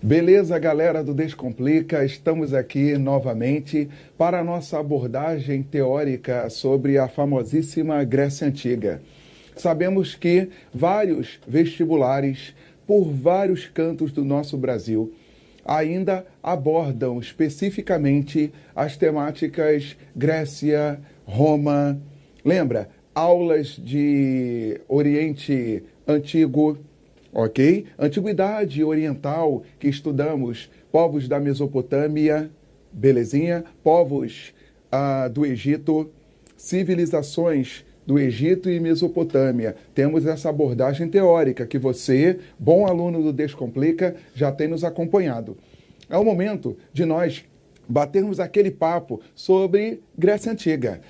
Beleza, galera do Descomplica? Estamos aqui novamente para a nossa abordagem teórica sobre a famosíssima Grécia Antiga. Sabemos que vários vestibulares, por vários cantos do nosso Brasil, ainda abordam especificamente as temáticas Grécia, Roma. Lembra? Aulas de Oriente Antigo, ok? Antiguidade oriental, que estudamos povos da Mesopotâmia, belezinha? Povos do Egito, civilizações do Egito e Mesopotâmia. Temos essa abordagem teórica que você, bom aluno do Descomplica, já tem nos acompanhado. É o momento de nós batermos aquele papo sobre Grécia Antiga.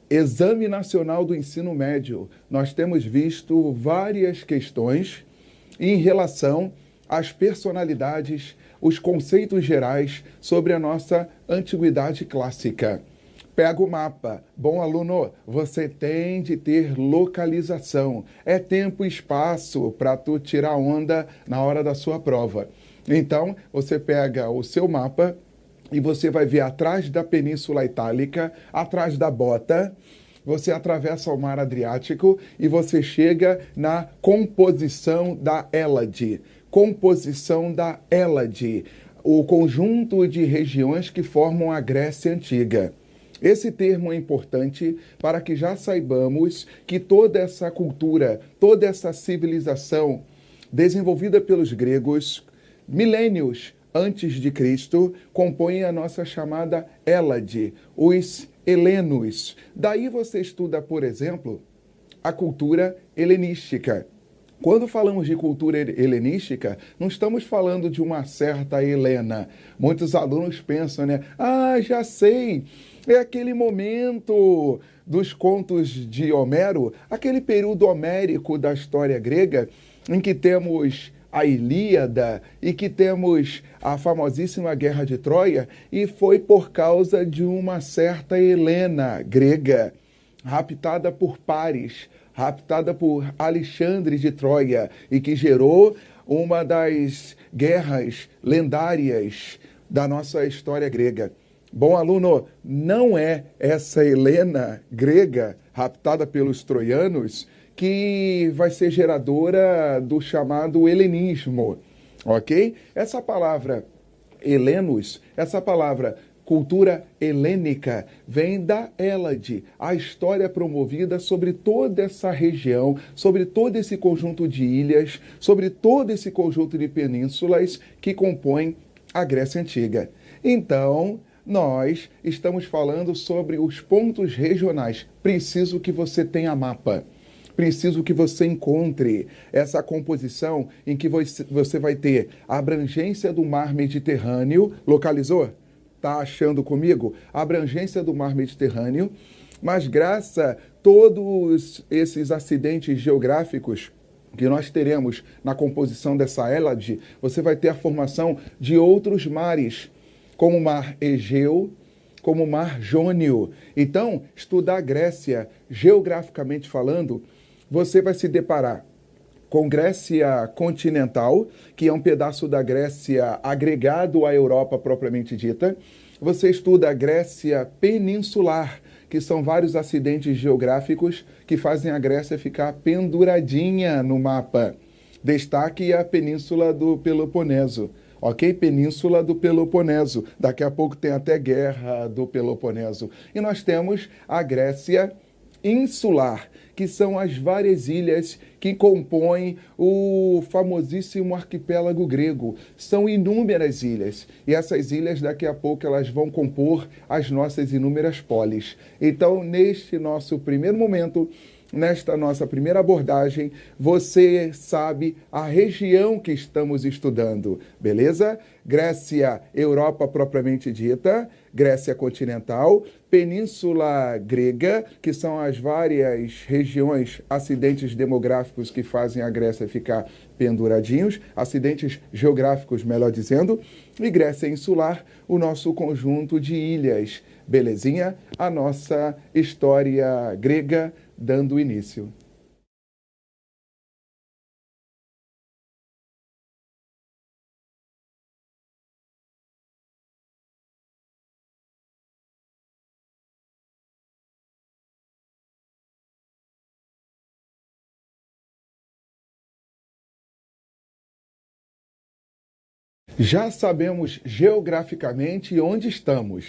Exame Nacional do Ensino Médio. Nós temos visto várias questões em relação às personalidades, os conceitos gerais sobre a nossa antiguidade clássica. Pega o mapa. Bom aluno, você tem de ter localização. É tempo e espaço para tu tirar onda na hora da sua prova. Então, você pega o seu mapa e você vai ver atrás da Península Itálica, atrás da Bota, você atravessa o Mar Adriático e você chega na composição da Hélade. Composição da Hélade, o conjunto de regiões que formam a Grécia Antiga. Esse termo é importante para que já saibamos que toda essa cultura, toda essa civilização desenvolvida pelos gregos, milênios antes de Cristo, compõe a nossa chamada Hélade, os helenos. Daí você estuda, por exemplo, a cultura helenística. Quando falamos de cultura helenística, não estamos falando de uma certa Helena. Muitos alunos pensam, né? Ah, já sei, é aquele momento dos contos de Homero, aquele período homérico da história grega, em que temos a Ilíada e que temos a famosíssima Guerra de Troia, e foi por causa de uma certa Helena grega, raptada por Paris, raptada por Alexandre de Troia, e que gerou uma das guerras lendárias da nossa história grega. Bom aluno, não é essa Helena grega, raptada pelos troianos, que vai ser geradora do chamado helenismo, ok? Essa palavra helenos, essa palavra cultura helênica, vem da Hélade, a história promovida sobre toda essa região, sobre todo esse conjunto de ilhas, sobre todo esse conjunto de penínsulas que compõem a Grécia Antiga. Então, nós estamos falando sobre os pontos regionais. Preciso que você tenha mapa. Preciso que você encontre essa composição em que você vai ter a abrangência do mar Mediterrâneo. Localizou? Está achando comigo? A abrangência do mar Mediterrâneo. Mas graças a todos esses acidentes geográficos que nós teremos na composição dessa Hélade, você vai ter a formação de outros mares, como o mar Egeu, como o mar Jônio. Então, estudar a Grécia, geograficamente falando, você vai se deparar com Grécia continental, que é um pedaço da Grécia agregado à Europa propriamente dita. Você estuda a Grécia peninsular, que são vários acidentes geográficos que fazem a Grécia ficar penduradinha no mapa. Destaque a Península do Peloponeso. Ok? Península do Peloponeso. Daqui a pouco tem até Guerra do Peloponeso. E nós temos a Grécia insular, que são as várias ilhas que compõem o famosíssimo arquipélago grego. São inúmeras ilhas, e essas ilhas daqui a pouco elas vão compor as nossas inúmeras polis. Então, neste nosso primeiro momento, nesta nossa primeira abordagem, você sabe a região que estamos estudando, beleza? Grécia, Europa propriamente dita, Grécia continental, Península Grega, que são as várias regiões, acidentes demográficos que fazem a Grécia ficar penduradinhos, acidentes geográficos, melhor dizendo, e Grécia insular, o nosso conjunto de ilhas. Belezinha? A nossa história grega dando início. Já sabemos geograficamente onde estamos,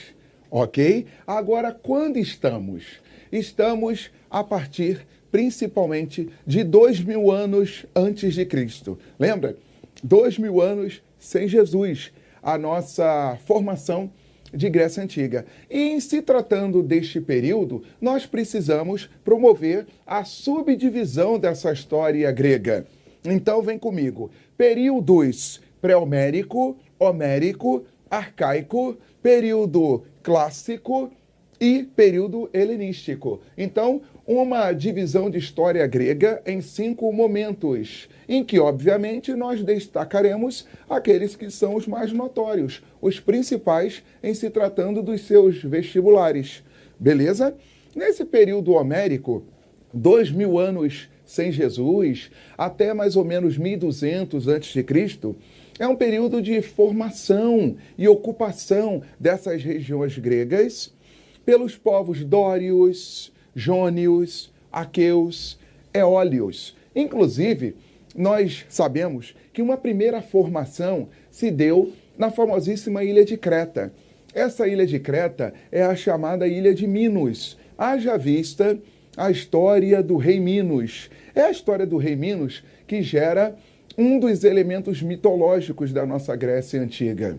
ok? Agora, quando estamos? Estamos a partir principalmente de 2000 anos antes de Cristo. Lembra? 2000 anos sem Jesus, a nossa formação de Grécia Antiga. E em se tratando deste período, nós precisamos promover a subdivisão dessa história grega. Então vem comigo. Períodos pré-homérico, homérico, arcaico, período clássico e período helenístico. Então, uma divisão de história grega em 5 momentos, em que, obviamente, nós destacaremos aqueles que são os mais notórios, os principais em se tratando dos seus vestibulares. Beleza? Nesse período homérico, 2000 anos sem Jesus, até mais ou menos 1200 a.C., é um período de formação e ocupação dessas regiões gregas pelos povos dórios, jônios, aqueus, eólios. Inclusive, nós sabemos que uma primeira formação se deu na famosíssima ilha de Creta. Essa ilha de Creta é a chamada Ilha de Minos. Haja vista a história do rei Minos. É a história do rei Minos que gera um dos elementos mitológicos da nossa Grécia Antiga.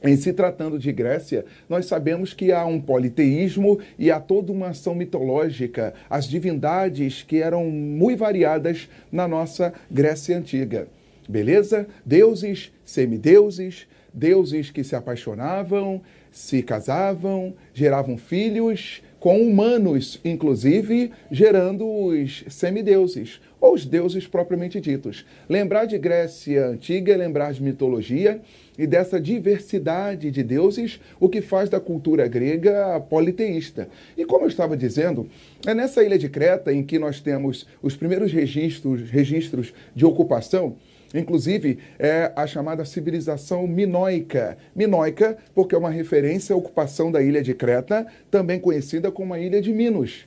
Em se tratando de Grécia, nós sabemos que há um politeísmo e há toda uma ação mitológica, as divindades que eram muito variadas na nossa Grécia Antiga. Beleza? Deuses, semideuses, deuses que se apaixonavam, se casavam, geravam filhos, com humanos, inclusive, gerando os semideuses, ou os deuses propriamente ditos. Lembrar de Grécia Antiga é lembrar de mitologia e dessa diversidade de deuses, o que faz da cultura grega politeísta. E como eu estava dizendo, é nessa ilha de Creta em que nós temos os primeiros registros de ocupação. Inclusive, é a chamada civilização minoica. Minoica, porque é uma referência à ocupação da ilha de Creta, também conhecida como a ilha de Minos.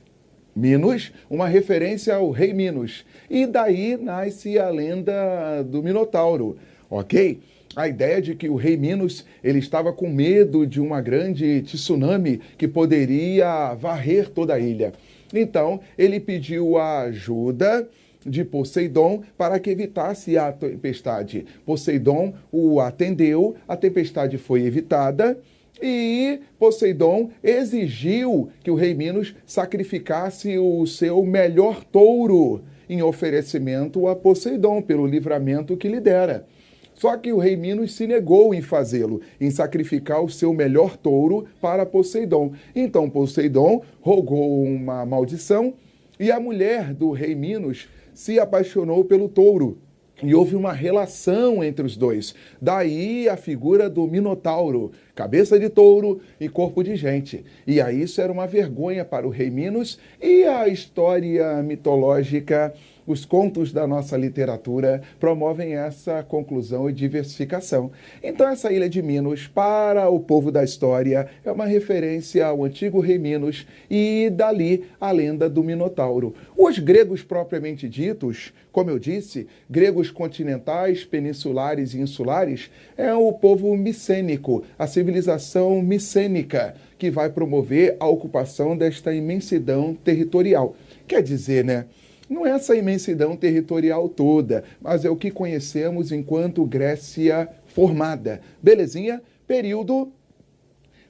Minos, uma referência ao rei Minos. E daí nasce a lenda do Minotauro, ok? A ideia de que o rei Minos ele estava com medo de uma grande tsunami que poderia varrer toda a ilha. Então, ele pediu a ajuda de Poseidon para que evitasse a tempestade. Poseidon o atendeu, a tempestade foi evitada e Poseidon exigiu que o rei Minos sacrificasse o seu melhor touro em oferecimento a Poseidon pelo livramento que lhe dera. Só que o rei Minos se negou em fazê-lo, em sacrificar o seu melhor touro para Poseidon. Então Poseidon rogou uma maldição e a mulher do rei Minos se apaixonou pelo touro. E houve uma relação entre os dois. Daí a figura do Minotauro, cabeça de touro e corpo de gente. E aí isso era uma vergonha para o rei Minos e a história mitológica, os contos da nossa literatura promovem essa conclusão e diversificação. Então essa ilha de Minos, para o povo da história, é uma referência ao antigo rei Minos e dali a lenda do Minotauro. Os gregos propriamente ditos, como eu disse, gregos continentais, peninsulares e insulares, é o povo micênico, a civilização micênica, que vai promover a ocupação desta imensidão territorial. Quer dizer, né? Não é essa imensidão territorial toda, mas é o que conhecemos enquanto Grécia formada. Belezinha? Período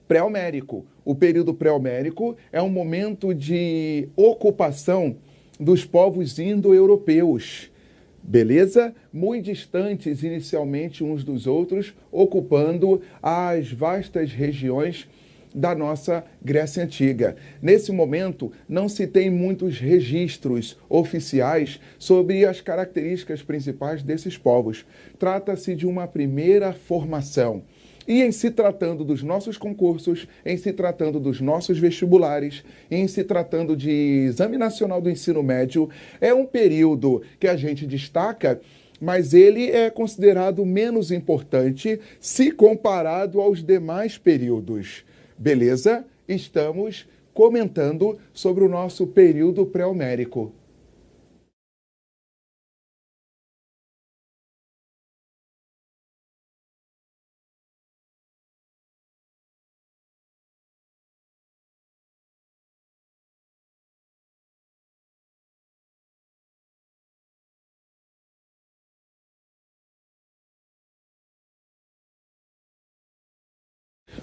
pré-homérico. O período pré-homérico é um momento de ocupação dos povos indo-europeus. Beleza? Muito distantes inicialmente uns dos outros, ocupando as vastas regiões da nossa Grécia Antiga. Nesse momento, não se tem muitos registros oficiais sobre as características principais desses povos. Trata-se de uma primeira formação. E em se tratando dos nossos concursos, em se tratando dos nossos vestibulares, em se tratando de Exame Nacional do Ensino Médio, é um período que a gente destaca, mas ele é considerado menos importante se comparado aos demais períodos. Beleza? Estamos comentando sobre o nosso período pré-homérico.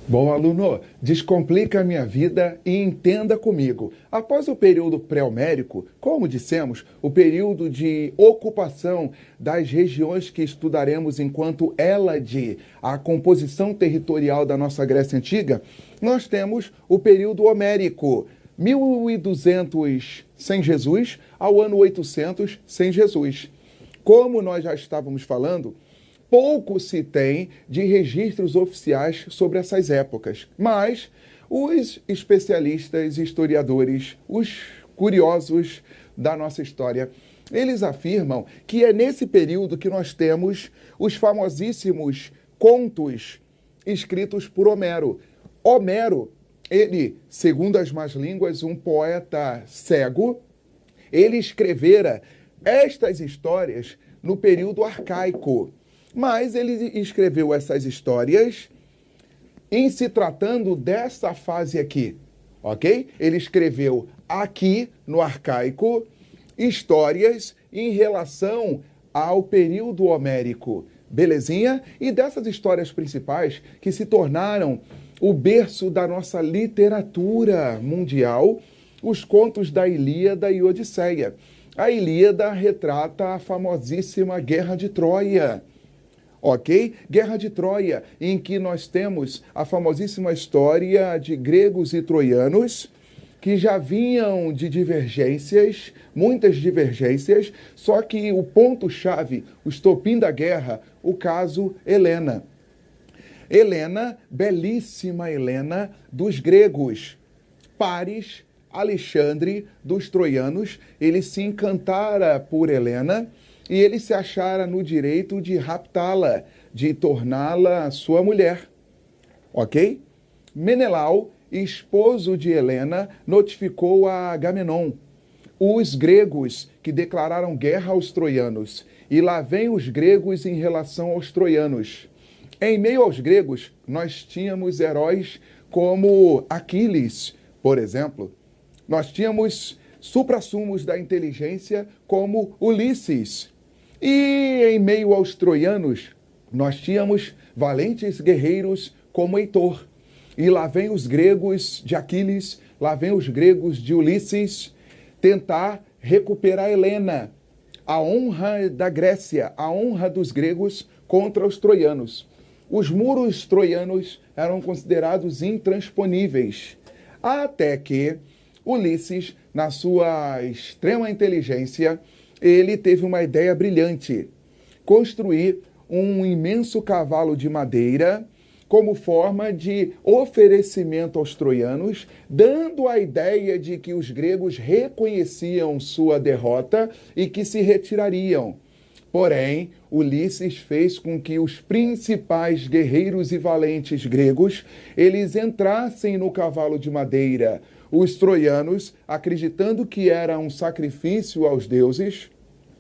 Bom, aluno, descomplica a minha vida e entenda comigo. Após o período pré-homérico, como dissemos, o período de ocupação das regiões que estudaremos enquanto Hélade, a composição territorial da nossa Grécia Antiga, nós temos o período homérico, 1200 sem Jesus ao ano 800 sem Jesus. Como nós já estávamos falando, pouco se tem de registros oficiais sobre essas épocas, mas os especialistas, historiadores, os curiosos da nossa história, eles afirmam que é nesse período que nós temos os famosíssimos contos escritos por Homero. Homero, ele, segundo as más línguas, um poeta cego, ele escrevera estas histórias no período arcaico. Mas ele escreveu essas histórias em se tratando dessa fase aqui, ok? Ele escreveu aqui, no arcaico, histórias em relação ao período homérico, belezinha? E dessas histórias principais que se tornaram o berço da nossa literatura mundial, os contos da Ilíada e Odisseia. A Ilíada retrata a famosíssima Guerra de Troia. Ok? Guerra de Troia, em que nós temos a famosíssima história de gregos e troianos, que já vinham de divergências, muitas divergências, só que o ponto-chave, o estopim da guerra, o caso Helena. Helena, belíssima Helena, dos gregos. Paris, Alexandre, dos troianos, ele se encantara por Helena, e ele se achara no direito de raptá-la, de torná-la sua mulher. Ok? Menelau, esposo de Helena, notificou a Agamenon, os gregos que declararam guerra aos troianos. E lá vem os gregos em relação aos troianos. Em meio aos gregos, nós tínhamos heróis como Aquiles, por exemplo. Nós tínhamos suprassumos da inteligência como Ulisses. E em meio aos troianos, nós tínhamos valentes guerreiros como Heitor. E lá vem os gregos de Aquiles, lá vem os gregos de Ulisses, tentar recuperar Helena, a honra da Grécia, a honra dos gregos contra os troianos. Os muros troianos eram considerados intransponíveis, até que Ulisses, na sua extrema inteligência, ele teve uma ideia brilhante: construir um imenso cavalo de madeira como forma de oferecimento aos troianos, dando a ideia de que os gregos reconheciam sua derrota e que se retirariam. Porém, Ulisses fez com que os principais guerreiros e valentes gregos, eles entrassem no cavalo de madeira. Os troianos, acreditando que era um sacrifício aos deuses,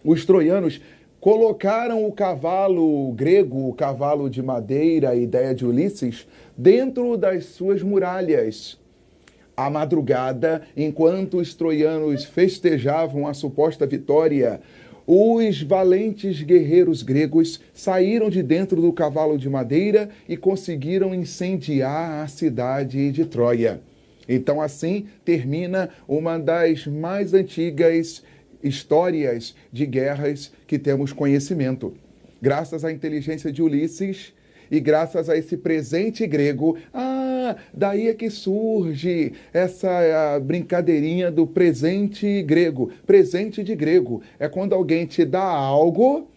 os troianos colocaram o cavalo grego, o cavalo de madeira, a ideia de Ulisses, dentro das suas muralhas. À madrugada, enquanto os troianos festejavam a suposta vitória, os valentes guerreiros gregos saíram de dentro do cavalo de madeira e conseguiram incendiar a cidade de Troia. Então, assim, termina uma das mais antigas histórias de guerras que temos conhecimento. Graças à inteligência de Ulisses e graças a esse presente grego, daí é que surge essa brincadeirinha do presente grego. Presente de grego é quando alguém te dá algo,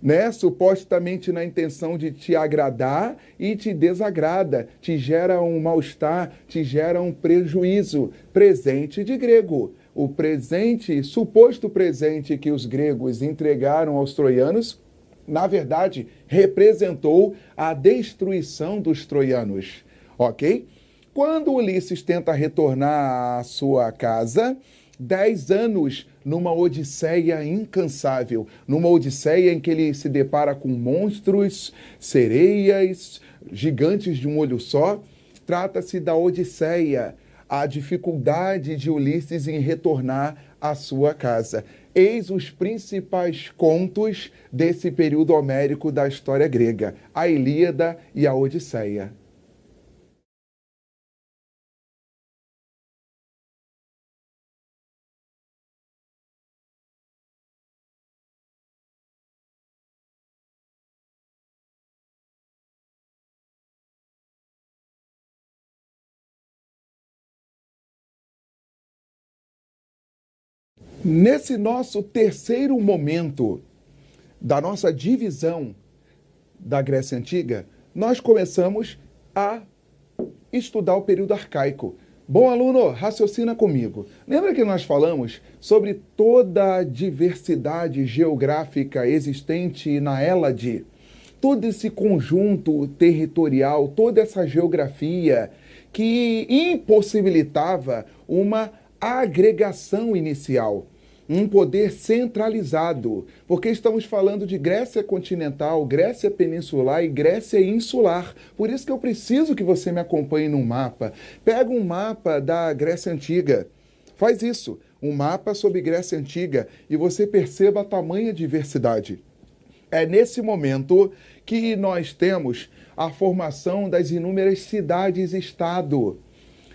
né, supostamente na intenção de te agradar e te desagrada, te gera um mal-estar, te gera um prejuízo. Presente de grego. O presente, suposto presente que os gregos entregaram aos troianos, na verdade, representou a destruição dos troianos, ok? Quando Ulisses tenta retornar à sua casa, 10 anos numa odisseia incansável, numa odisseia em que ele se depara com monstros, sereias, gigantes de um olho só. Trata-se da Odisseia, a dificuldade de Ulisses em retornar à sua casa. Eis os principais contos desse período homérico da história grega, a Ilíada e a Odisseia. Nesse nosso terceiro momento da nossa divisão da Grécia Antiga, nós começamos a estudar o período arcaico. Bom aluno, raciocina comigo. Lembra que nós falamos sobre toda a diversidade geográfica existente na Hélade? Todo esse conjunto territorial, toda essa geografia que impossibilitava uma agregação inicial, um poder centralizado, porque estamos falando de Grécia continental, Grécia peninsular e Grécia insular. Por isso que eu preciso que você me acompanhe num mapa. Pega um mapa da Grécia Antiga, faz isso, um mapa sobre Grécia Antiga, e você perceba a tamanha diversidade. É nesse momento que nós temos a formação das inúmeras cidades-estado.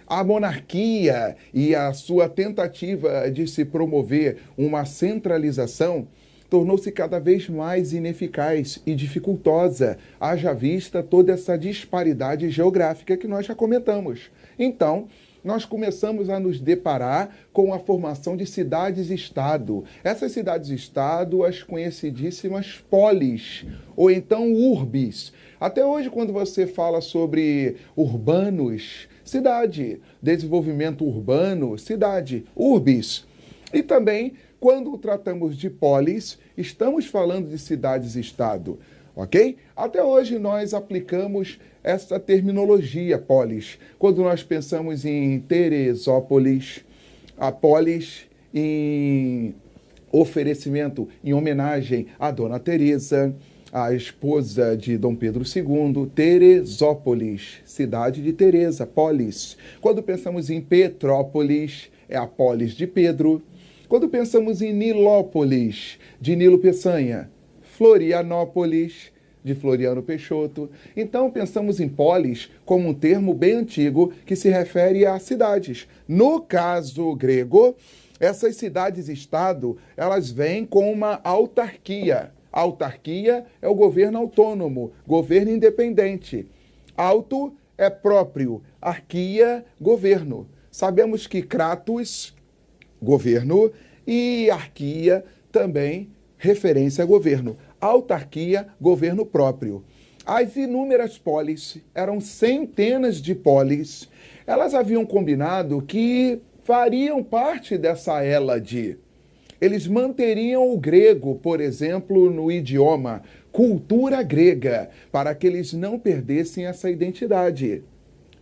A monarquia e a sua tentativa de se promover uma centralização tornou-se cada vez mais ineficaz e dificultosa, haja vista toda essa disparidade geográfica que nós já comentamos. Então, nós começamos a nos deparar com a formação de cidades-estado. Essas cidades-estado, as conhecidíssimas polis, ou então urbes. Até hoje, quando você fala sobre urbanos, cidade, desenvolvimento urbano, cidade, urbis. E também, quando tratamos de polis, estamos falando de cidades-estado, ok? Até hoje nós aplicamos essa terminologia polis. Quando nós pensamos em Teresópolis, a polis em oferecimento, em homenagem à Dona Teresa, a esposa de Dom Pedro II, Teresópolis, cidade de Teresa, polis. Quando pensamos em Petrópolis, é a polis de Pedro. Quando pensamos em Nilópolis, de Nilo Peçanha, Florianópolis, de Floriano Peixoto. Então, pensamos em polis como um termo bem antigo que se refere a cidades. No caso grego, essas cidades-estado, elas vêm com uma autarquia. A autarquia é o governo autônomo, governo independente. Auto é próprio, arquia, governo. Sabemos que Kratos, governo, e arquia também referência a governo. Autarquia, governo próprio. As inúmeras polis, eram centenas de polis, elas haviam combinado que fariam parte dessa Hélade. Eles manteriam o grego, por exemplo, no idioma, cultura grega, para que eles não perdessem essa identidade.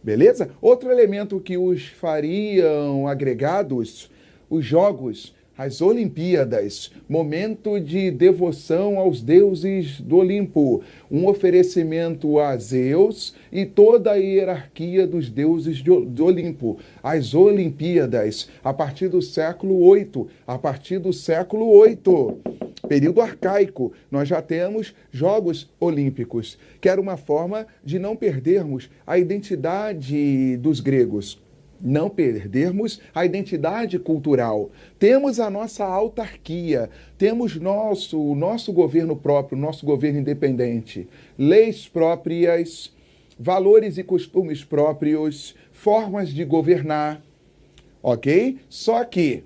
Beleza? Outro elemento que os fariam agregados, os jogos, as Olimpíadas, momento de devoção aos deuses do Olimpo, um oferecimento a Zeus e toda a hierarquia dos deuses do Olimpo. As Olimpíadas, a partir do século VIII, período arcaico, nós já temos Jogos Olímpicos, que era uma forma de não perdermos a identidade dos gregos. Não perdermos a identidade cultural. Temos a nossa autarquia, temos o nosso governo próprio, nosso governo independente, leis próprias, valores e costumes próprios, formas de governar, ok? Só que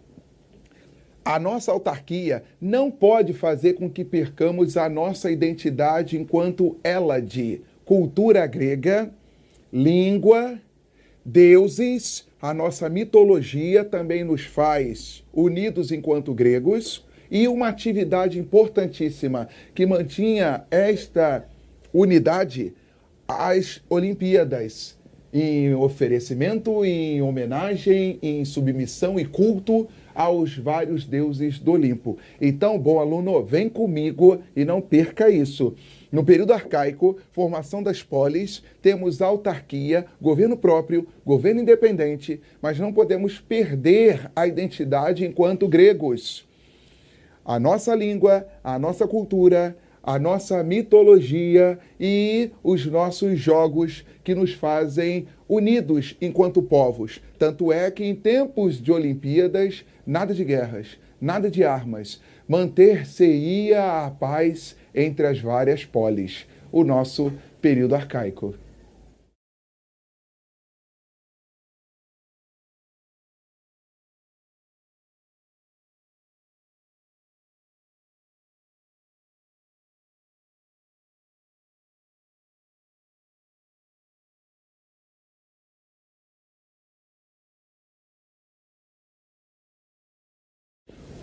a nossa autarquia não pode fazer com que percamos a nossa identidade enquanto Hélade, cultura grega, língua, deuses, a nossa mitologia também nos faz unidos enquanto gregos, e uma atividade importantíssima que mantinha esta unidade, as Olimpíadas, em oferecimento, em homenagem, em submissão e culto aos vários deuses do Olimpo. Então, bom aluno, vem comigo e não perca isso. No período arcaico, formação das polis, temos autarquia, governo próprio, governo independente, mas não podemos perder a identidade enquanto gregos. A nossa língua, a nossa cultura, a nossa mitologia e os nossos jogos que nos fazem unidos enquanto povos. Tanto é que em tempos de Olimpíadas, nada de guerras, nada de armas. Manter-se-ia a paz entre as várias polis. O nosso período arcaico.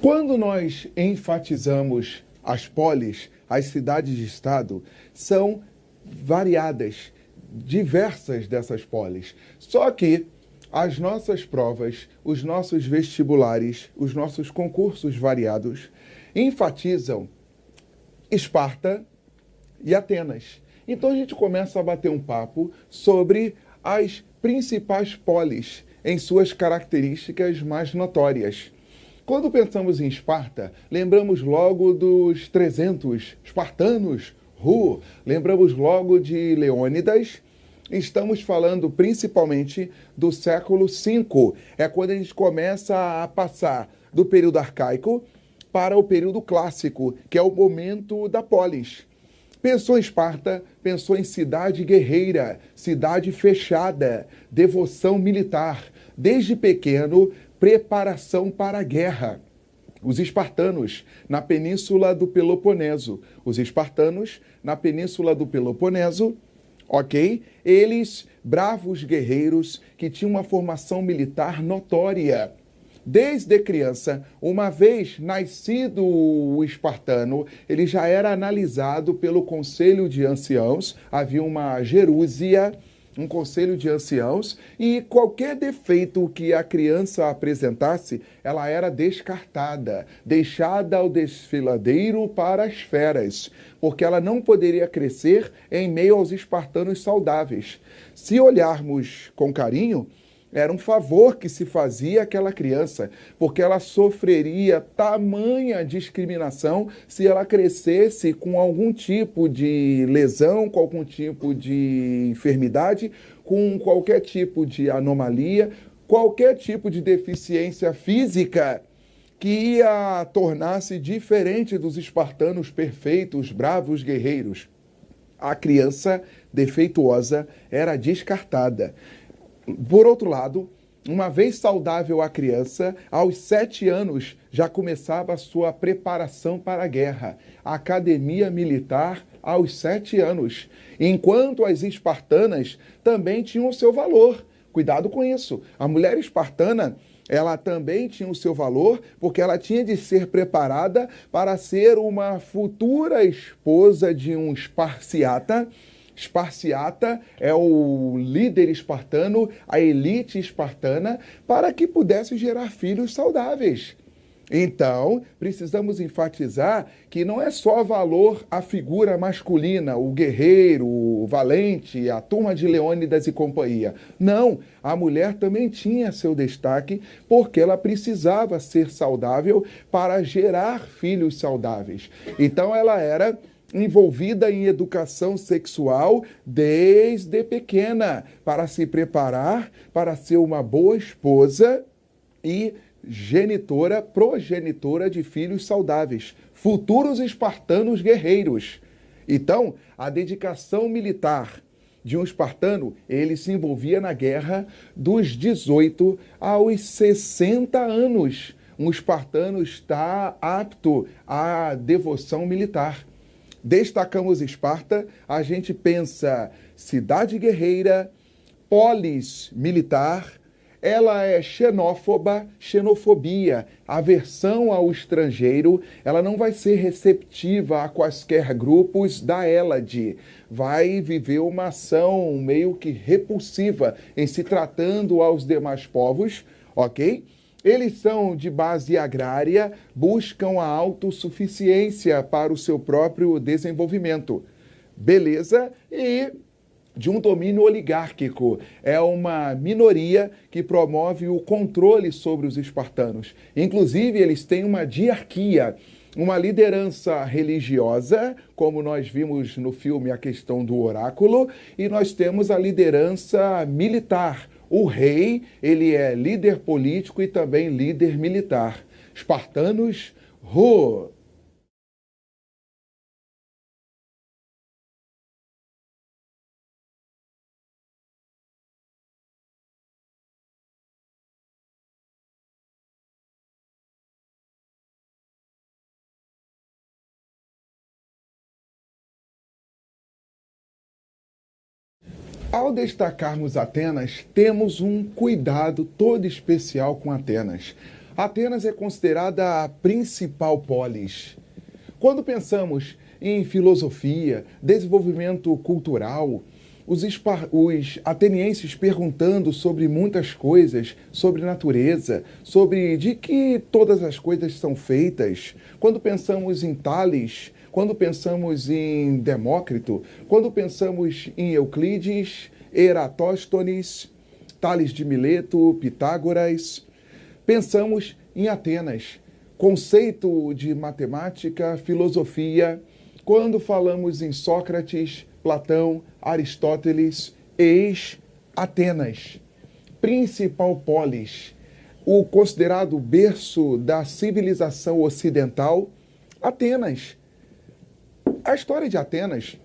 Quando nós enfatizamos as polis, as cidades de estado, são variadas, diversas dessas polis. Só que as nossas provas, os nossos vestibulares, os nossos concursos variados enfatizam Esparta e Atenas. Então a gente começa a bater um papo sobre as principais polis em suas características mais notórias. Quando pensamos em Esparta, lembramos logo dos 300 espartanos, lembramos logo de Leônidas. Estamos falando principalmente do século V. É quando a gente começa a passar do período arcaico para o período clássico, que é o momento da polis. Pensou em Esparta, pensou em cidade guerreira, cidade fechada, devoção militar. Desde pequeno, preparação para a guerra. Os espartanos na península do Peloponeso. Os espartanos na península do Peloponeso, ok? Eles, bravos guerreiros que tinham uma formação militar notória. Desde criança, uma vez nascido o espartano, ele já era analisado pelo conselho de anciãos, havia uma gerúsia, um conselho de anciãos, e qualquer defeito que a criança apresentasse, ela era descartada, deixada ao desfiladeiro para as feras, porque ela não poderia crescer em meio aos espartanos saudáveis. Se olharmos com carinho, era um favor que se fazia àquela criança, porque ela sofreria tamanha discriminação se ela crescesse com algum tipo de lesão, com algum tipo de enfermidade, com qualquer tipo de anomalia, qualquer tipo de deficiência física que ia tornar-se diferente dos espartanos perfeitos, bravos guerreiros. A criança defeituosa era descartada. Por outro lado, uma vez saudável a criança, aos 7 anos já começava a sua preparação para a guerra. A academia militar aos 7 anos. Enquanto as espartanas também tinham o seu valor. Cuidado com isso. A mulher espartana, ela também tinha o seu valor, porque ela tinha de ser preparada para ser uma futura esposa de um Esparciata. Esparciata é o líder espartano, a elite espartana, para que pudesse gerar filhos saudáveis. Então, precisamos enfatizar que não é só valor a figura masculina, o guerreiro, o valente, a turma de Leônidas e companhia. Não, a mulher também tinha seu destaque porque ela precisava ser saudável para gerar filhos saudáveis. Então, ela era envolvida em educação sexual desde pequena, para se preparar para ser uma boa esposa e progenitora de filhos saudáveis, futuros espartanos guerreiros. Então, a dedicação militar de um espartano, ele se envolvia na guerra dos 18 aos 60 anos. Um espartano está apto à devoção militar. Destacamos Esparta, a gente pensa cidade guerreira, polis militar, ela é xenófoba, xenofobia, aversão ao estrangeiro, ela não vai ser receptiva a quaisquer grupos da Hélade, vai viver uma ação meio que repulsiva em se tratando aos demais povos, ok? Eles são de base agrária, buscam a autossuficiência para o seu próprio desenvolvimento. Beleza? E de um domínio oligárquico. É uma minoria que promove o controle sobre os espartanos. Inclusive, eles têm uma diarquia, uma liderança religiosa, como nós vimos no filme A Questão do Oráculo, e nós temos a liderança militar. O rei, ele é líder político e também líder militar. Espartanos, Ao destacarmos Atenas, temos um cuidado todo especial com Atenas. Atenas é considerada a principal polis. Quando pensamos em filosofia, desenvolvimento cultural, os atenienses perguntando sobre muitas coisas, sobre natureza, sobre de que todas as coisas são feitas. Quando pensamos em Tales, quando pensamos em Demócrito, quando pensamos em Euclides, Eratóstenes, Tales de Mileto, Pitágoras, pensamos em Atenas, conceito de matemática, filosofia. Quando falamos em Sócrates, Platão, Aristóteles, eis Atenas, principal polis, o considerado berço da civilização ocidental, Atenas. A história de Atenas,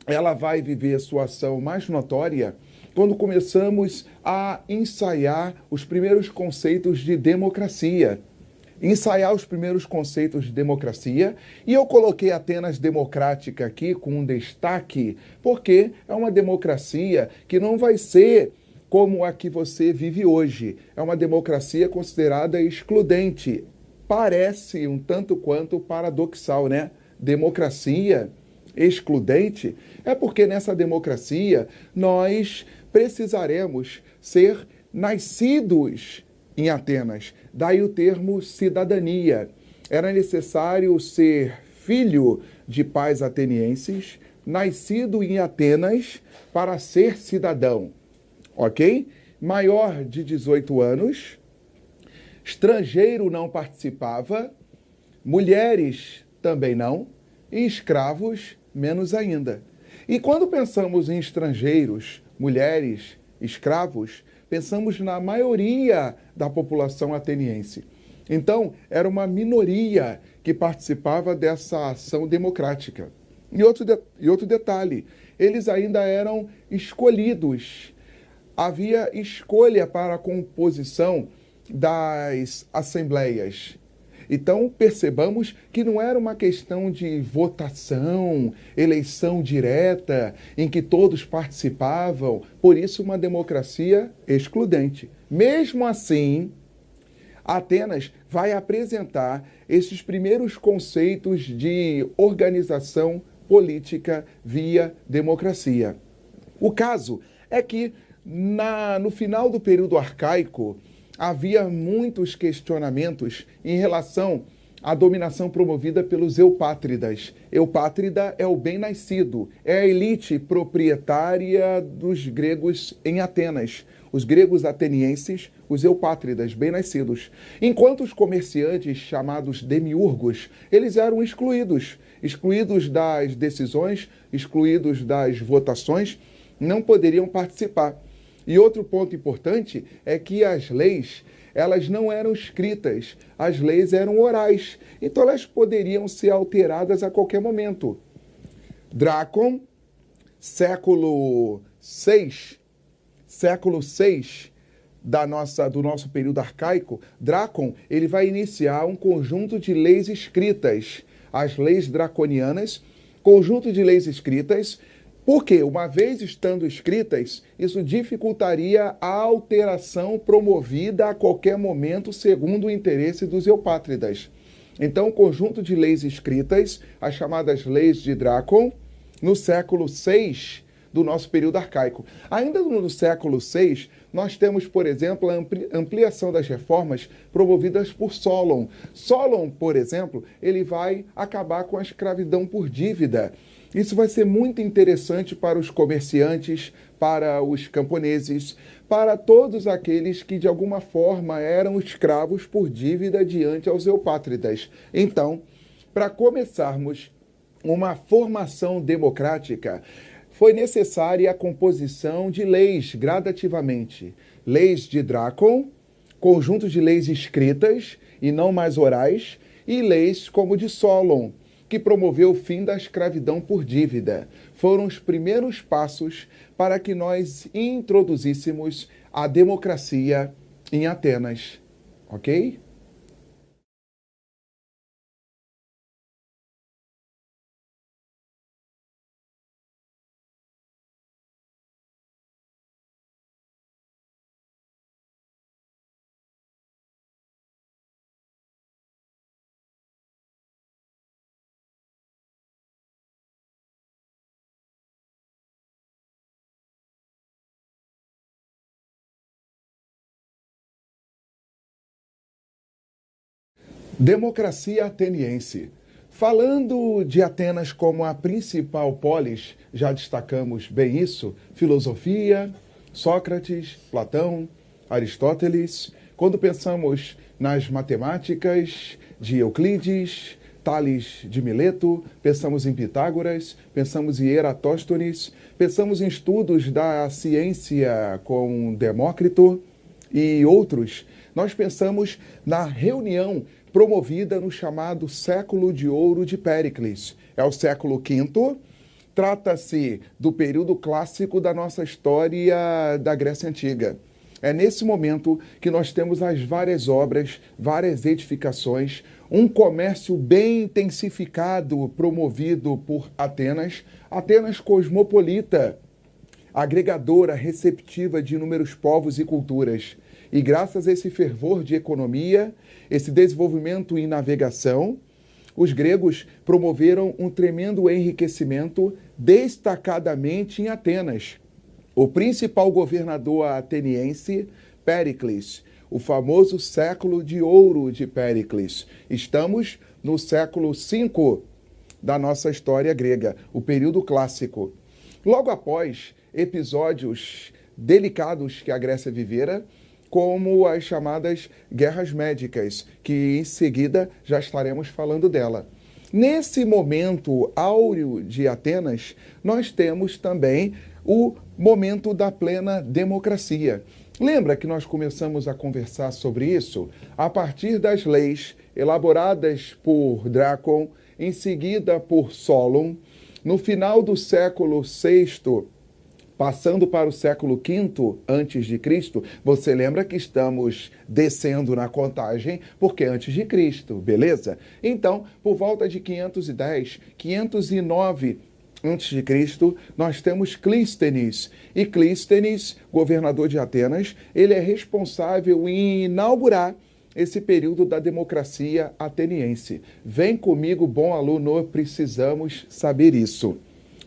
ela vai viver sua ação mais notória quando começamos a ensaiar os primeiros conceitos de democracia. Ensaiar os primeiros conceitos de democracia, e eu coloquei Atenas democrática aqui com um destaque, porque é uma democracia que não vai ser como a que você vive hoje. É uma democracia considerada excludente. Parece um tanto quanto paradoxal, né? Democracia excludente é porque nessa democracia nós precisaremos ser nascidos em Atenas. Daí o termo cidadania. Era necessário ser filho de pais atenienses, nascido em Atenas, para ser cidadão. Ok? Maior de 18 anos, estrangeiro não participava, mulheres também não, e escravos menos ainda. E quando pensamos em estrangeiros, mulheres, escravos, pensamos na maioria da população ateniense. Então, era uma minoria que participava dessa ação democrática. E outro detalhe, eles ainda eram escolhidos. Havia escolha para a composição das assembleias. Então, percebamos que não era uma questão de votação, eleição direta, em que todos participavam, por isso uma democracia excludente. Mesmo assim, Atenas vai apresentar esses primeiros conceitos de organização política via democracia. O caso é que, no final do período arcaico, havia muitos questionamentos em relação à dominação promovida pelos eupátridas. Eupátrida é o bem-nascido, é a elite proprietária dos gregos em Atenas. Os gregos atenienses, os eupátridas, bem-nascidos. Enquanto os comerciantes, chamados demiurgos, eles eram excluídos. Excluídos das decisões, excluídos das votações, não poderiam participar. E outro ponto importante é que as leis, elas não eram escritas, as leis eram orais. Então elas poderiam ser alteradas a qualquer momento. Drácon, século VI do nosso período arcaico, Drácon, ele vai iniciar um conjunto de leis escritas, as leis draconianas, conjunto de leis escritas. Porque, uma vez estando escritas, isso dificultaria a alteração promovida a qualquer momento segundo o interesse dos eupátridas. Então, o conjunto de leis escritas, as chamadas leis de Drácon, no século VI do nosso período arcaico. Ainda no século VI, nós temos, por exemplo, a ampliação das reformas promovidas por Solon. Solon, por exemplo, ele vai acabar com a escravidão por dívida. Isso vai ser muito interessante para os comerciantes, para os camponeses, para todos aqueles que de alguma forma eram escravos por dívida diante aos eupátridas. Então, para começarmos uma formação democrática, foi necessária a composição de leis gradativamente. Leis de Drácon, conjunto de leis escritas e não mais orais, e leis como de Solon, que promoveu o fim da escravidão por dívida. Foram os primeiros passos para que nós introduzíssemos a democracia em Atenas. Ok? Democracia ateniense. Falando de Atenas como a principal polis, já destacamos bem isso, filosofia, Sócrates, Platão, Aristóteles. Quando pensamos nas matemáticas de Euclides, Tales de Mileto, pensamos em Pitágoras, pensamos em Eratóstenes, pensamos em estudos da ciência com Demócrito e outros. Nós pensamos na reunião promovida no chamado Século de Ouro de Péricles. É o século V, trata-se do período clássico da nossa história da Grécia Antiga. É nesse momento que nós temos as várias obras, várias edificações, um comércio bem intensificado, promovido por Atenas, Atenas cosmopolita, agregadora, receptiva de inúmeros povos e culturas. E graças a esse fervor de economia, esse desenvolvimento em navegação, os gregos promoveram um tremendo enriquecimento, destacadamente em Atenas. O principal governador ateniense, Péricles, o famoso século de ouro de Péricles. Estamos no século V da nossa história grega, o período clássico. Logo após episódios delicados que a Grécia vivera, como as chamadas guerras médicas, que em seguida já estaremos falando dela. Nesse momento áureo de Atenas, nós temos também o momento da plena democracia. Lembra que nós começamos a conversar sobre isso? A partir das leis elaboradas por Drácon, em seguida por Solon, no final do século VI, passando para o século V antes de Cristo, você lembra que estamos descendo na contagem porque antes de Cristo, beleza? Então, por volta de 510, 509 antes de Cristo, nós temos Clístenes. E Clístenes, governador de Atenas, ele é responsável em inaugurar esse período da democracia ateniense. Vem comigo, bom aluno, precisamos saber isso.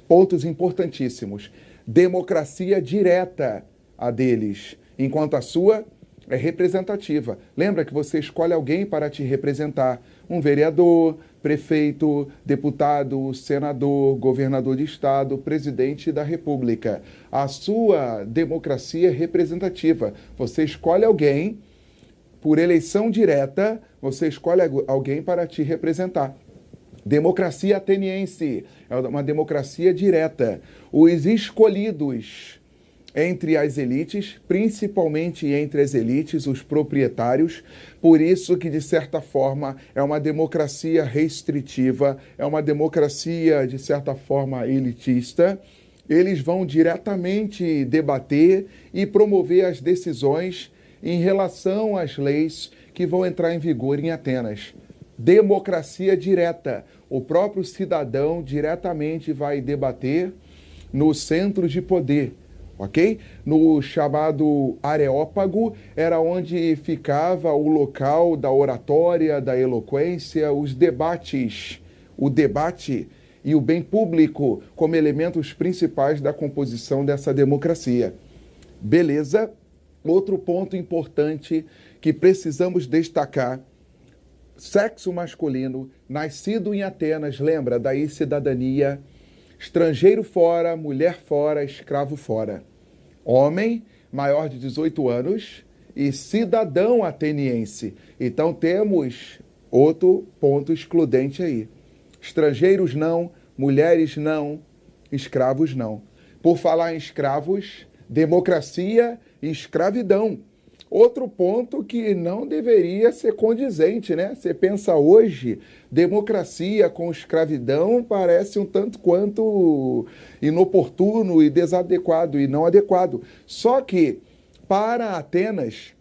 Pontos importantíssimos. Democracia direta a deles, enquanto a sua é representativa. Lembra que você escolhe alguém para te representar. Um vereador, prefeito, deputado, senador, governador de estado, presidente da república. A sua democracia é representativa. Você escolhe alguém, por eleição direta, você escolhe alguém para te representar. Democracia ateniense é uma democracia direta. Os escolhidos entre as elites, principalmente entre as elites, os proprietários, por isso que, de certa forma, é uma democracia restritiva, é uma democracia, de certa forma, elitista. Eles vão diretamente debater e promover as decisões em relação às leis que vão entrar em vigor em Atenas. Democracia direta. O próprio cidadão diretamente vai debater no centro de poder, ok? No chamado Areópago, era onde ficava o local da oratória, da eloquência, os debates, o debate e o bem público como elementos principais da composição dessa democracia. Beleza? Outro ponto importante que precisamos destacar: sexo masculino, nascido em Atenas, lembra? Daí cidadania, estrangeiro fora, mulher fora, escravo fora. Homem, maior de 18 anos e cidadão ateniense. Então temos outro ponto excludente aí. Estrangeiros não, mulheres não, escravos não. Por falar em escravos, democracia e escravidão. Outro ponto que não deveria ser condizente, né? Você pensa hoje, democracia com escravidão parece um tanto quanto inoportuno e desadequado e não adequado. Só que, para Atenas,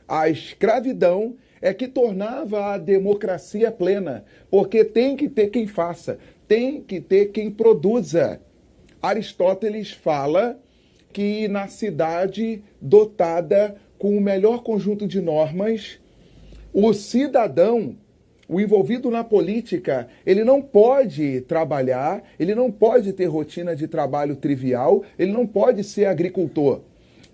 a escravidão é que tornava a democracia plena, porque tem que ter quem faça, tem que ter quem produza. Aristóteles fala que na cidade dotada com o melhor conjunto de normas, o cidadão, o envolvido na política, ele não pode trabalhar, ele não pode ter rotina de trabalho trivial, ele não pode ser agricultor.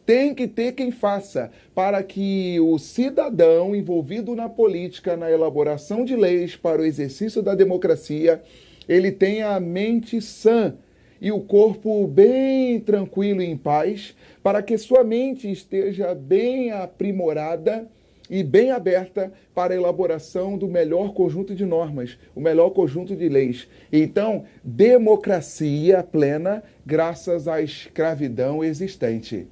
Tem que ter quem faça, para que o cidadão envolvido na política, na elaboração de leis para o exercício da democracia, ele tenha a mente sã e o corpo bem tranquilo e em paz, para que sua mente esteja bem aprimorada e bem aberta para a elaboração do melhor conjunto de normas, o melhor conjunto de leis. Então, democracia plena graças à escravidão existente.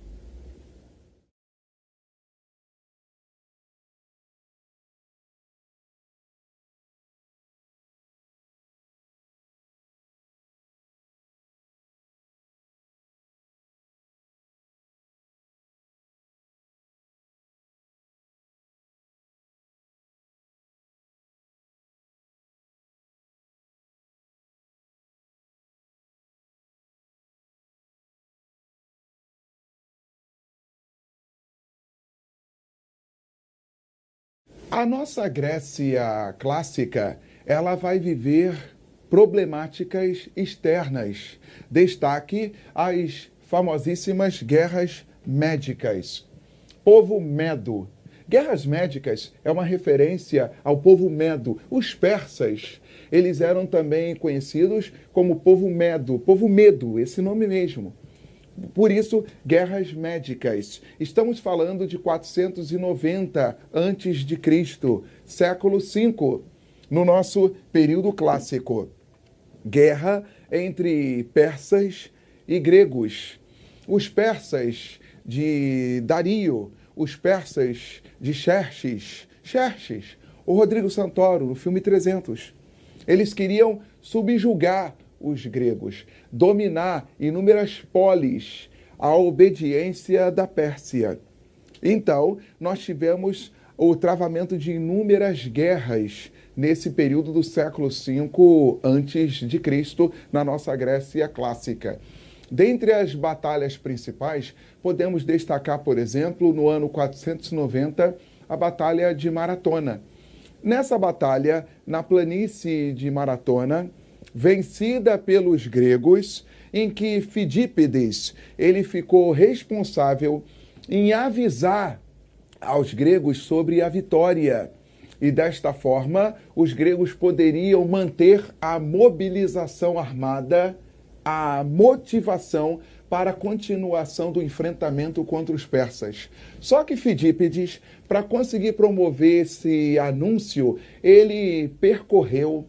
A nossa Grécia clássica, ela vai viver problemáticas externas. Destaque as famosíssimas guerras médicas. Povo Medo. Guerras médicas é uma referência ao povo Medo. Os persas, eles eram também conhecidos como povo Medo, esse nome mesmo. Por isso, guerras médicas. Estamos falando de 490 a.C., século V, no nosso período clássico. Guerra entre persas e gregos. Os persas de Dario, os persas de Xerxes, o Rodrigo Santoro, no filme 300. Eles queriam subjugar os gregos, dominar inúmeras polis, a obediência da Pérsia. Então, nós tivemos o travamento de inúmeras guerras nesse período do século V a.C., na nossa Grécia clássica. Dentre as batalhas principais, podemos destacar, por exemplo, no ano 490, a Batalha de Maratona. Nessa batalha, na planície de Maratona, vencida pelos gregos, em que Fidípides ele ficou responsável em avisar aos gregos sobre a vitória. E desta forma, os gregos poderiam manter a mobilização armada, a motivação para a continuação do enfrentamento contra os persas. Só que Fidípides, para conseguir promover esse anúncio, ele percorreu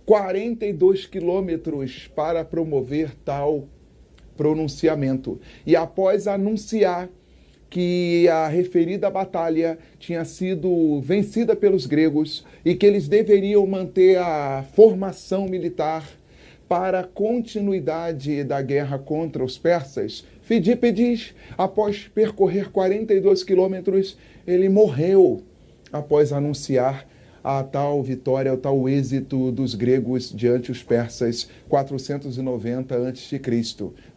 42 quilômetros para promover tal pronunciamento. E após anunciar que a referida batalha tinha sido vencida pelos gregos e que eles deveriam manter a formação militar para a continuidade da guerra contra os persas, Fidípides, após percorrer 42 quilômetros, ele morreu após anunciar a tal vitória, o tal êxito dos gregos diante os persas, 490 a.C.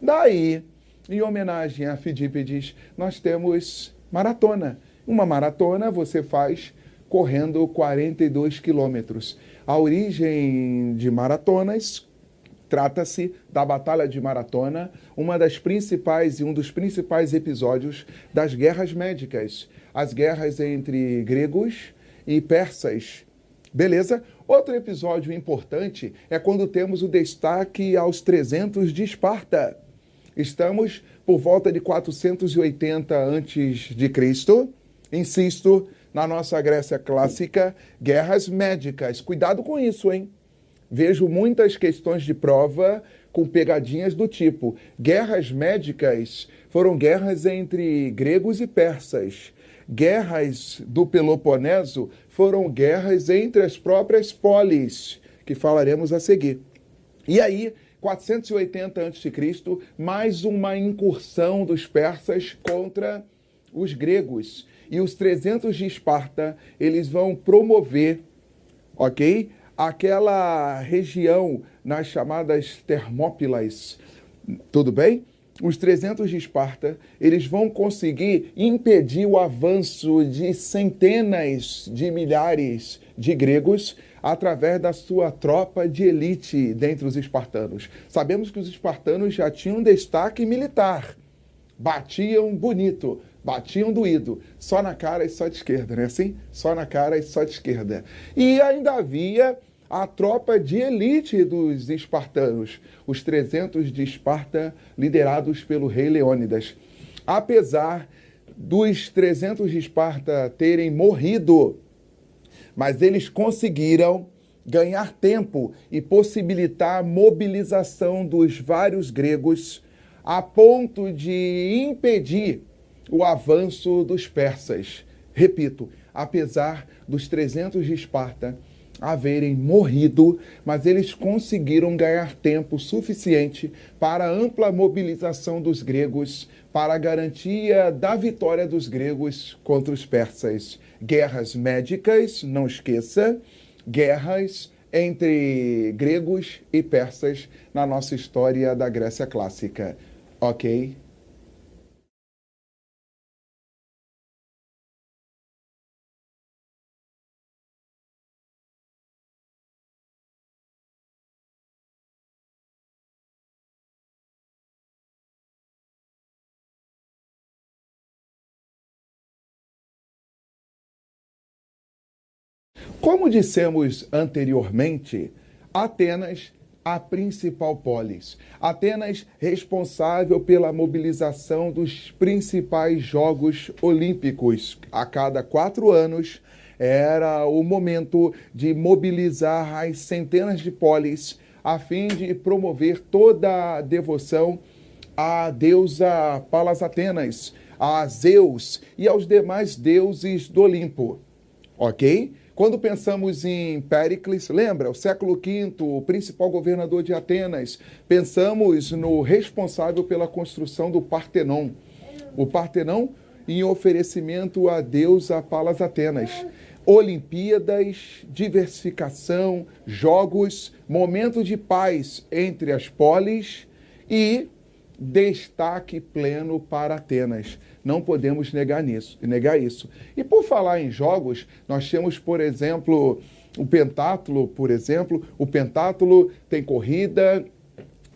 Daí, em homenagem a Fidípides, nós temos maratona. Uma maratona você faz correndo 42 quilômetros. A origem de maratonas trata-se da Batalha de Maratona, uma das principais e um dos principais episódios das guerras médicas, as guerras entre gregos e persas. Beleza? Outro episódio importante é quando temos o destaque aos 300 de Esparta. Estamos por volta de 480 a.C. Insisto, na nossa Grécia clássica, guerras médicas. Cuidado com isso, hein? Vejo muitas questões de prova com pegadinhas do tipo: guerras médicas foram guerras entre gregos e persas. Guerras do Peloponeso foram guerras entre as próprias polis, que falaremos a seguir. E aí, 480 a.C., mais uma incursão dos persas contra os gregos. E os 300 de Esparta, eles vão promover, ok? Aquela região nas chamadas Termópilas, tudo bem? Os 300 de Esparta, eles vão conseguir impedir o avanço de centenas de milhares de gregos através da sua tropa de elite dentre os espartanos. Sabemos que os espartanos já tinham destaque militar, batiam bonito, batiam doído, só na cara e só de esquerda, não é assim? Só na cara e só de esquerda. E ainda havia a tropa de elite dos espartanos, os 300 de Esparta, liderados pelo rei Leônidas. Apesar dos 300 de Esparta terem morrido, mas eles conseguiram ganhar tempo e possibilitar a mobilização dos vários gregos a ponto de impedir o avanço dos persas. Repito, apesar dos 300 de Esparta haverem morrido, mas eles conseguiram ganhar tempo suficiente para a ampla mobilização dos gregos, para a garantia da vitória dos gregos contra os persas. Guerras médicas, não esqueça, guerras entre gregos e persas na nossa história da Grécia clássica. Ok? Como dissemos anteriormente, Atenas, a principal polis. Atenas, responsável pela mobilização dos principais Jogos Olímpicos. A cada 4 anos, era o momento de mobilizar as centenas de polis a fim de promover toda a devoção à deusa Palas Atenas, a Zeus e aos demais deuses do Olimpo. Ok? Quando pensamos em Péricles, lembra, o século V, o principal governador de Atenas, pensamos no responsável pela construção do Partenon. O Partenon em oferecimento a deusa Palas Atenas. Olimpíadas, diversificação, jogos, momento de paz entre as polis e destaque pleno para Atenas. Não podemos negar isso. E por falar em jogos, nós temos, por exemplo, o pentátulo, O pentátulo tem corrida,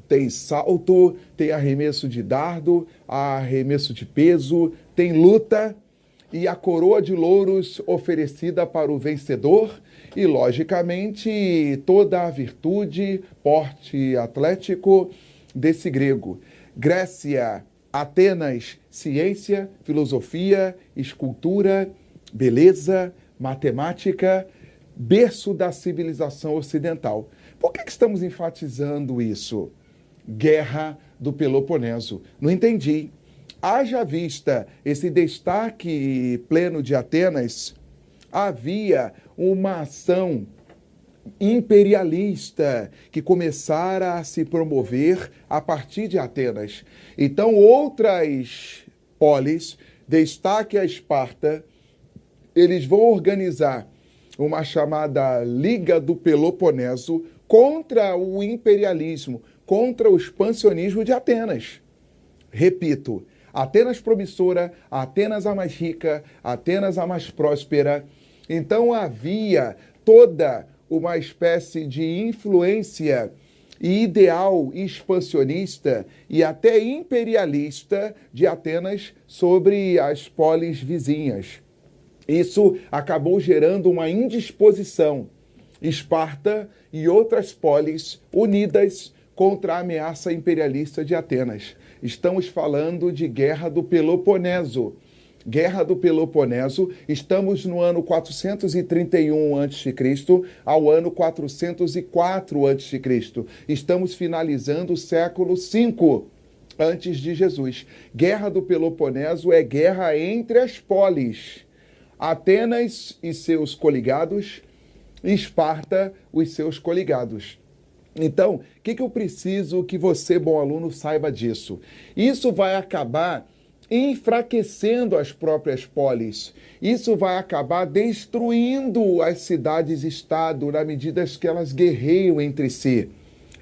tem salto, tem arremesso de dardo, arremesso de peso, tem luta e a coroa de louros oferecida para o vencedor e, logicamente, toda a virtude, porte atlético desse grego. Grécia, Atenas, ciência, filosofia, escultura, beleza, matemática, berço da civilização ocidental. Por que estamos enfatizando isso? Guerra do Peloponeso. Não entendi. Haja vista esse destaque pleno de Atenas, havia uma ação imperialista que começara a se promover a partir de Atenas. Então, outras polis, destaque a Esparta, eles vão organizar uma chamada Liga do Peloponeso contra o imperialismo, contra o expansionismo de Atenas. Repito, Atenas promissora, Atenas a mais rica, Atenas a mais próspera. Então havia toda uma espécie de influência e ideal expansionista e até imperialista de Atenas sobre as polis vizinhas. Isso acabou gerando uma indisposição. Esparta e outras polis unidas contra a ameaça imperialista de Atenas. Estamos falando de Guerra do Peloponeso. Guerra do Peloponeso, estamos no ano 431 a.C. ao ano 404 a.C. Estamos finalizando o século V antes de Jesus. Guerra do Peloponeso é guerra entre as polis. Atenas e seus coligados, Esparta, os seus coligados. Então, o que eu preciso que você, bom aluno, saiba disso? Isso vai acabar enfraquecendo as próprias polis. Isso vai acabar destruindo as cidades-estado na medida que elas guerreiam entre si.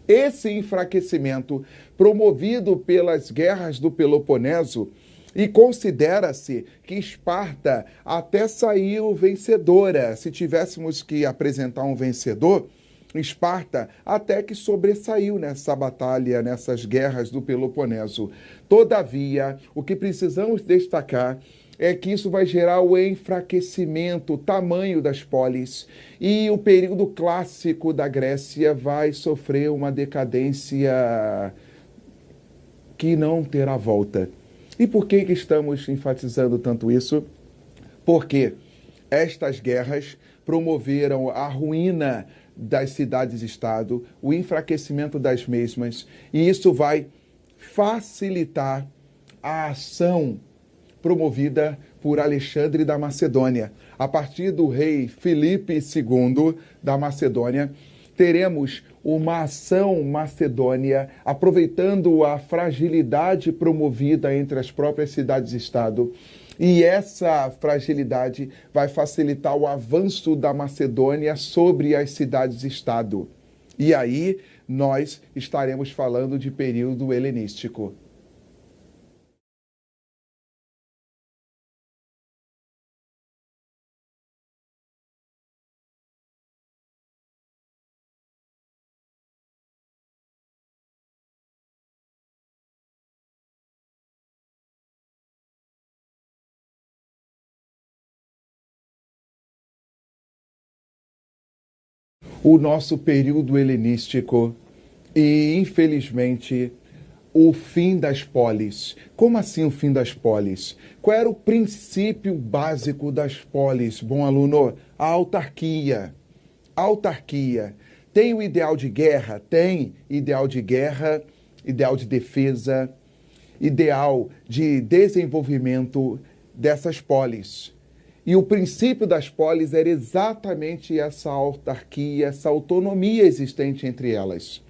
Esse enfraquecimento, promovido pelas guerras do Peloponeso, e considera-se que Esparta até saiu vencedora. Se tivéssemos que apresentar um vencedor, Esparta até que sobressaiu nessa batalha, nessas guerras do Peloponeso. Todavia, o que precisamos destacar é que isso vai gerar o enfraquecimento, o tamanho das polis, e o período clássico da Grécia vai sofrer uma decadência que não terá volta. E por que estamos enfatizando tanto isso? Porque estas guerras promoveram a ruína das cidades-estado, o enfraquecimento das mesmas, e isso vai facilitar a ação promovida por Alexandre da Macedônia. A partir do rei Filipe II da Macedônia, teremos uma ação macedônia, aproveitando a fragilidade promovida entre as próprias cidades-estado. E essa fragilidade vai facilitar o avanço da Macedônia sobre as cidades-estado. E aí nós estaremos falando de período helenístico. O nosso período helenístico e, infelizmente, o fim das polis. Como assim o fim das polis? Qual era o princípio básico das polis, bom aluno? A autarquia. A autarquia. Tem o ideal de guerra? Tem ideal de guerra, ideal de defesa, ideal de desenvolvimento dessas polis. E o princípio das polis era exatamente essa autarquia, essa autonomia existente entre elas.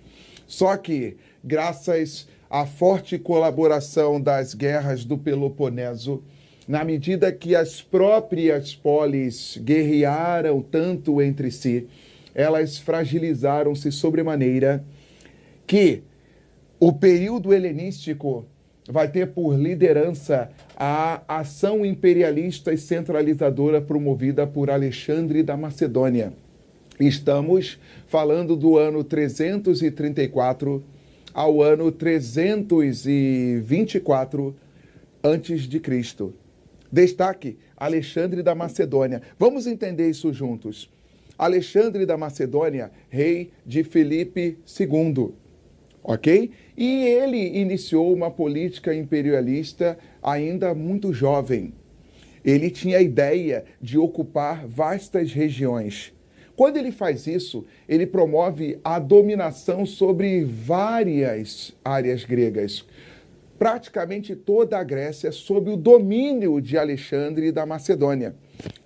Só que, graças à forte colaboração das guerras do Peloponeso, na medida que as próprias polis guerrearam tanto entre si, elas fragilizaram-se sobremaneira, que o período helenístico vai ter por liderança a ação imperialista e centralizadora promovida por Alexandre da Macedônia. Estamos falando do ano 334 ao ano 324 antes de Cristo. Destaque: Alexandre da Macedônia. Vamos entender isso juntos. Alexandre da Macedônia, rei de Filipe II. Ok? E ele iniciou uma política imperialista ainda muito jovem. Ele tinha a ideia de ocupar vastas regiões. Quando ele faz isso, ele promove a dominação sobre várias áreas gregas. Praticamente toda a Grécia sob o domínio de Alexandre da Macedônia.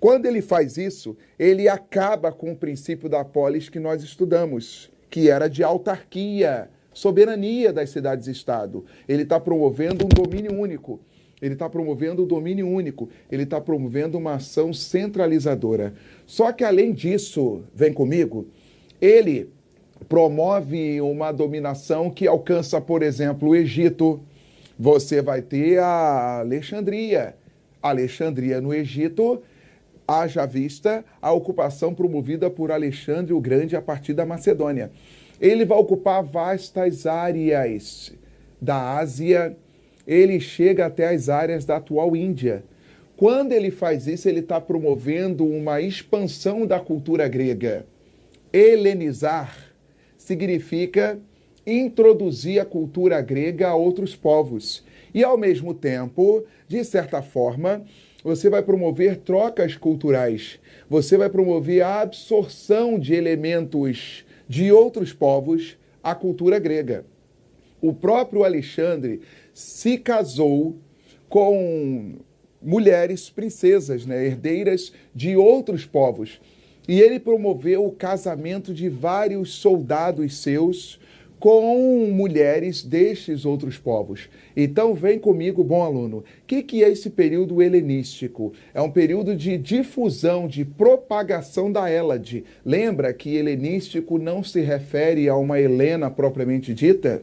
Quando ele faz isso, ele acaba com o princípio da polis que nós estudamos, que era de autarquia, soberania das cidades-estado. Ele está promovendo um domínio único. Ele está promovendo o domínio único. Ele está promovendo uma ação centralizadora. Só que, além disso, vem comigo, ele promove uma dominação que alcança, por exemplo, o Egito. Você vai ter a Alexandria. Alexandria no Egito, haja vista a ocupação promovida por Alexandre o Grande a partir da Macedônia. Ele vai ocupar vastas áreas da Ásia, ele chega até as áreas da atual Índia. Quando ele faz isso, ele está promovendo uma expansão da cultura grega. Helenizar significa introduzir a cultura grega a outros povos. E, ao mesmo tempo, de certa forma, você vai promover trocas culturais. Você vai promover a absorção de elementos de outros povos à cultura grega. O próprio Alexandre se casou com mulheres princesas, herdeiras de outros povos. E ele promoveu o casamento de vários soldados seus com mulheres destes outros povos. Então, vem comigo, bom aluno. O que é esse período helenístico? É um período de difusão, de propagação da Hélade. Lembra que helenístico não se refere a uma Helena propriamente dita?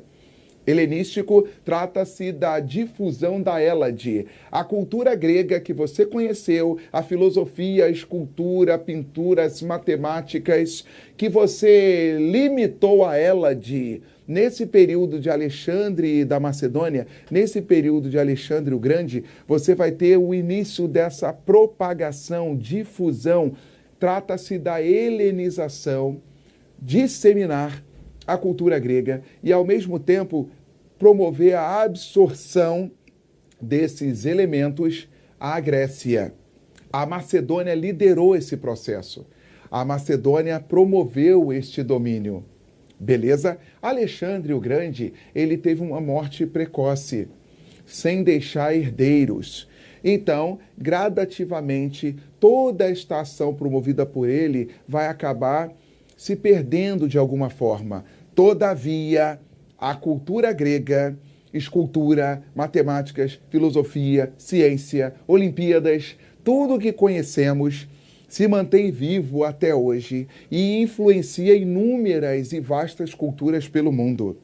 Helenístico trata-se da difusão da Hélade, a cultura grega que você conheceu, a filosofia, a escultura, a pintura, as matemáticas, que você limitou a Hélade. Nesse período de Alexandre da Macedônia, nesse período de Alexandre o Grande, você vai ter o início dessa propagação, difusão. Trata-se da helenização, disseminar a cultura grega e, ao mesmo tempo, promover a absorção desses elementos à Grécia. A Macedônia liderou esse processo. A Macedônia promoveu este domínio. Beleza? Alexandre o Grande, ele teve uma morte precoce, sem deixar herdeiros. Então, gradativamente, toda esta ação promovida por ele vai acabar se perdendo de alguma forma. Todavia, a cultura grega, escultura, matemáticas, filosofia, ciência, Olimpíadas, tudo o que conhecemos se mantém vivo até hoje e influencia inúmeras e vastas culturas pelo mundo.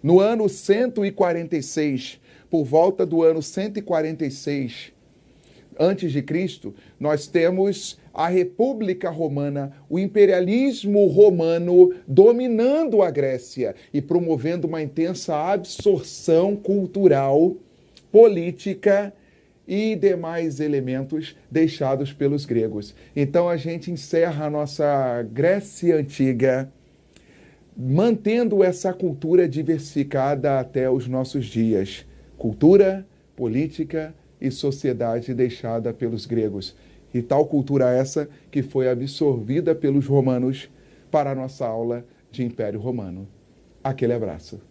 No ano 146, por volta do ano 146 antes de Cristo, nós temos a República Romana, o imperialismo romano dominando a Grécia e promovendo uma intensa absorção cultural, política e demais elementos deixados pelos gregos. Então a gente encerra a nossa Grécia Antiga, mantendo essa cultura diversificada até os nossos dias. Cultura, política e sociedade deixada pelos gregos. E tal cultura essa que foi absorvida pelos romanos para a nossa aula de Império Romano. Aquele abraço.